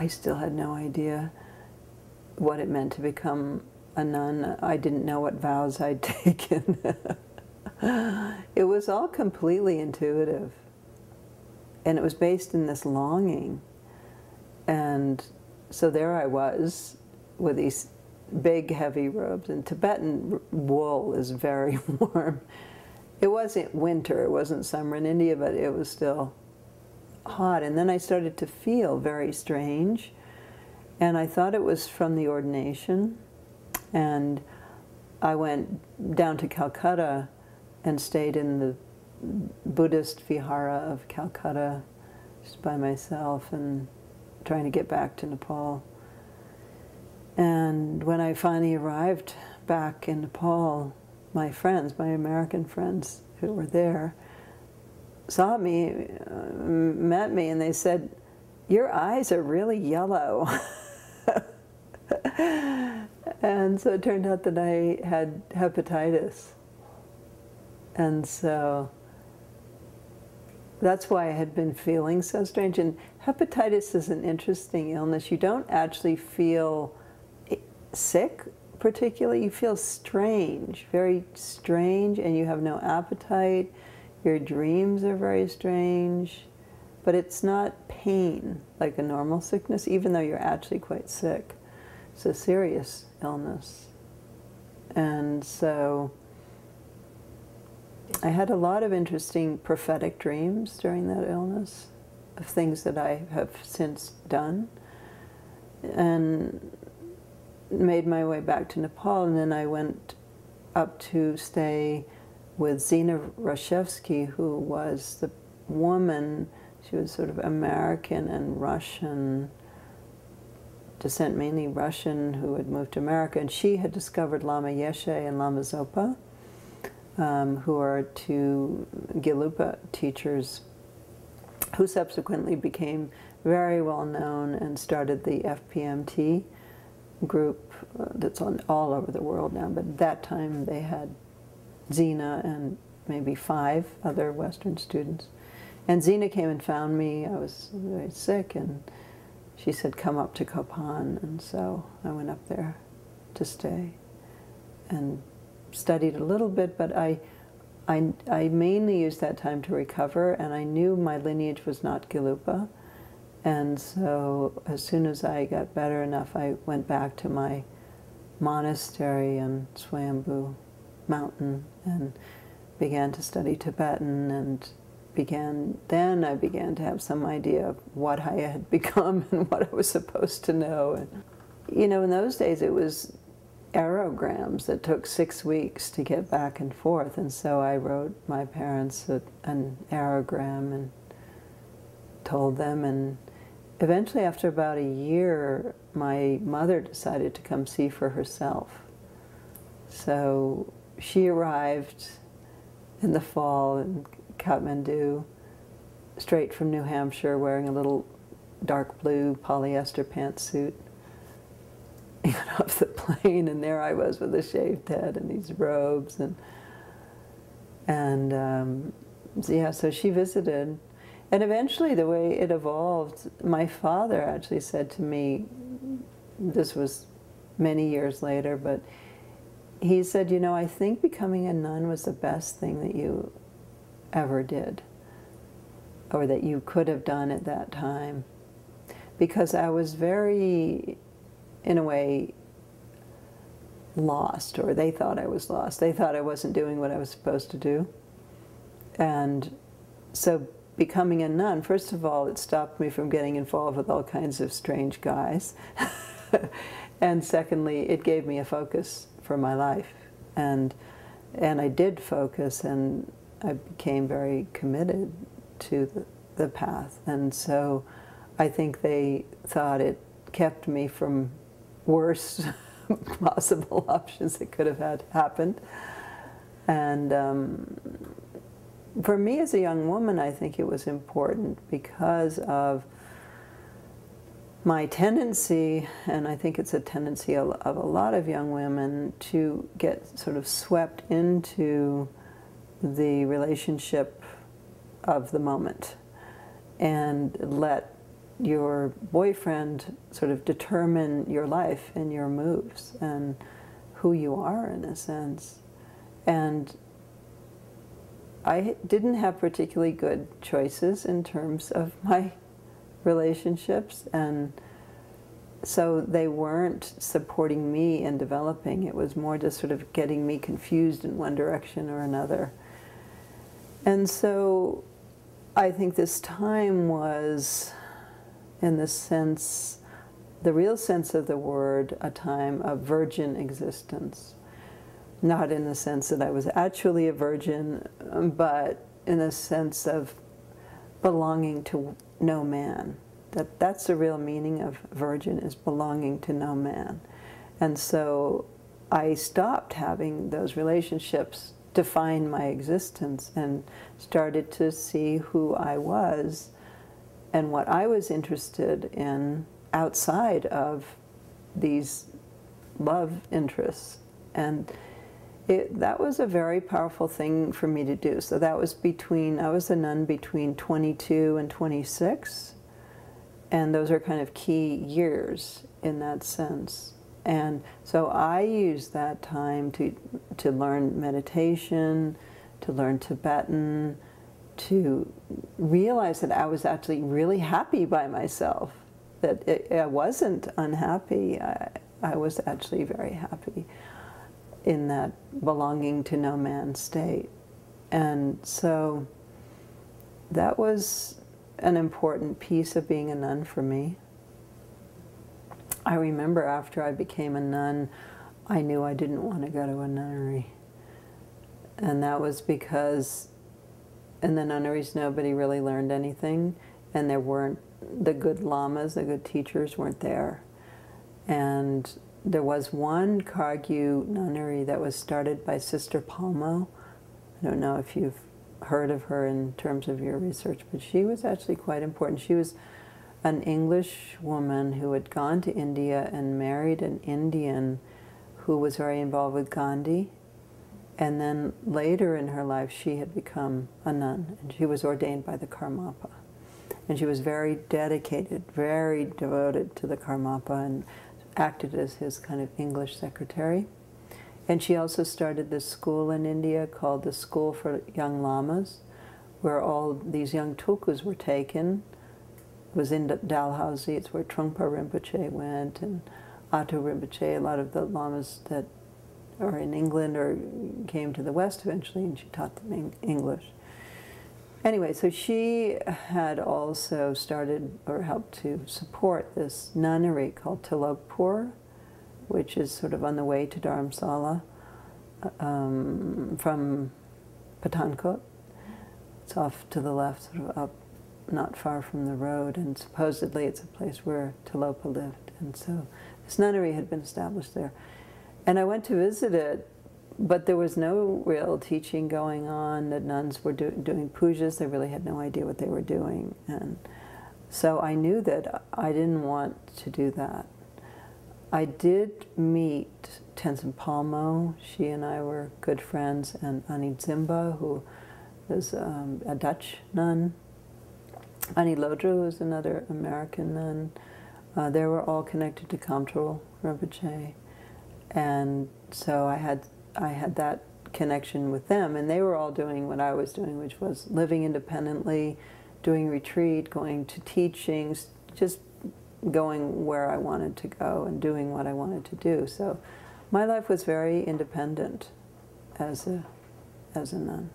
I still had no idea what it meant to become a nun. I didn't know what vows I'd taken. It was all completely intuitive. And it was based in this longing. And so there I was with these big, heavy robes. And Tibetan wool is very warm. It wasn't winter, it wasn't summer in India, but it was still hot. And then I started to feel very strange. And I thought it was from the ordination. And I went down to Calcutta and stayed in the Buddhist vihara of Calcutta just by myself and trying to get back to Nepal. And when I finally arrived back in Nepal, my friends, my American friends who were there, saw me, met me, and they said, "Your eyes are really yellow." And so it turned out that I had hepatitis. And so that's why I had been feeling so strange. And hepatitis is an interesting illness. You don't actually feel sick particularly. You feel strange, very strange, and you have no appetite. Your dreams are very strange. But it's not pain like a normal sickness, even though you're actually quite sick. It's a serious illness. And so I had a lot of interesting prophetic dreams during that illness of things that I have since done, and made my way back to Nepal. And then I went up to stay with Zina Rashevsky, who was the woman. She was sort of American and Russian descent, mainly Russian, who had moved to America, and she had discovered Lama Yeshe and Lama Zopa, who are two Gelugpa teachers who subsequently became very well known and started the FPMT group that's on all over the world now. But at that time they had Zina and maybe 5 other Western students. And Zina came and found me. I was very sick, and she said, "Come up to Kopan." And so I went up there to stay and studied a little bit, but I mainly used that time to recover, and I knew my lineage was not Gelugpa. And so as soon as I got better enough, I went back to my monastery on Swayambhu Mountain and began to study Tibetan, and then I began to have some idea of what I had become and what I was supposed to know. And, you know, in those days it was aerograms that took 6 weeks to get back and forth, and so I wrote my parents an aerogram and told them, and eventually after about a year my mother decided to come see for herself. So she arrived in the fall in Kathmandu, straight from New Hampshire, wearing a little dark blue polyester pantsuit. He got off the plane, and there I was with a shaved head and these robes, and yeah, so she visited. And eventually, the way it evolved, my father actually said to me, this was many years later, but he said, "You know, I think becoming a nun was the best thing that you ever did, or that you could have done at that time, because I was very, in a way, lost," or they thought I was lost. They thought I wasn't doing what I was supposed to do. And so becoming a nun, first of all, it stopped me from getting involved with all kinds of strange guys. And secondly, it gave me a focus for my life. And I did focus, and I became very committed to the path. And so I think they thought it kept me from worse possible options that could have had happened. And for me as a young woman, I think it was important because of my tendency, and I think it's a tendency of a lot of young women, to get sort of swept into the relationship of the moment and let your boyfriend sort of determine your life and your moves and who you are, in a sense. And I didn't have particularly good choices in terms of my relationships, and so they weren't supporting me in developing. It was more just sort of getting me confused in one direction or another. And so I think this time was, in the sense, the real sense of the word, a time of virgin existence. Not in the sense that I was actually a virgin, but in the sense of belonging to no man. That's the real meaning of virgin, is belonging to no man. And so I stopped having those relationships define my existence and started to see who I was and what I was interested in outside of these love interests. And that was a very powerful thing for me to do. So that was I was a nun between 22 and 26, and those are kind of key years in that sense. And so I used that time to learn meditation, to learn Tibetan, to realize that I was actually really happy by myself, that I wasn't unhappy. I was actually very happy in that belonging to no man state. And so that was an important piece of being a nun for me. I remember after I became a nun, I knew I didn't want to go to a nunnery. And that was because in the nunneries nobody really learned anything, and there weren't the good lamas, the good teachers weren't there. And there was one Kagyu nunnery that was started by Sister Palmo. I don't know if you've heard of her in terms of your research, but she was actually quite important. She was an English woman who had gone to India and married an Indian who was very involved with Gandhi. And then later in her life, she had become a nun, and she was ordained by the Karmapa. And she was very dedicated, very devoted to the Karmapa, and acted as his kind of English secretary. And she also started this school in India called the School for Young Lamas, where all these young tulkus were taken. It was in Dalhousie. It's where Trungpa Rinpoche went, and Atto Rinpoche, a lot of the lamas that are in England or came to the West eventually, and she taught them English. Anyway, so she had also started or helped to support this nunnery called Tilokpur, which is sort of on the way to Dharamsala from Pathankot. It's off to the left, sort of up, not far from the road, and supposedly it's a place where Tilopa lived. And so this nunnery had been established there. And I went to visit it, but there was no real teaching going on. The nuns were doing pujas. They really had no idea what they were doing. And so I knew that I didn't want to do that. I did meet Tenzin Palmo. She and I were good friends, and Annie Zimba, who was a Dutch nun. Annie Lodra, who was another American nun. They were all connected to Kamtrul Rinpoche. And so I had that connection with them, and they were all doing what I was doing, which was living independently, doing retreat, going to teachings, just going where I wanted to go and doing what I wanted to do. So my life was very independent as a nun.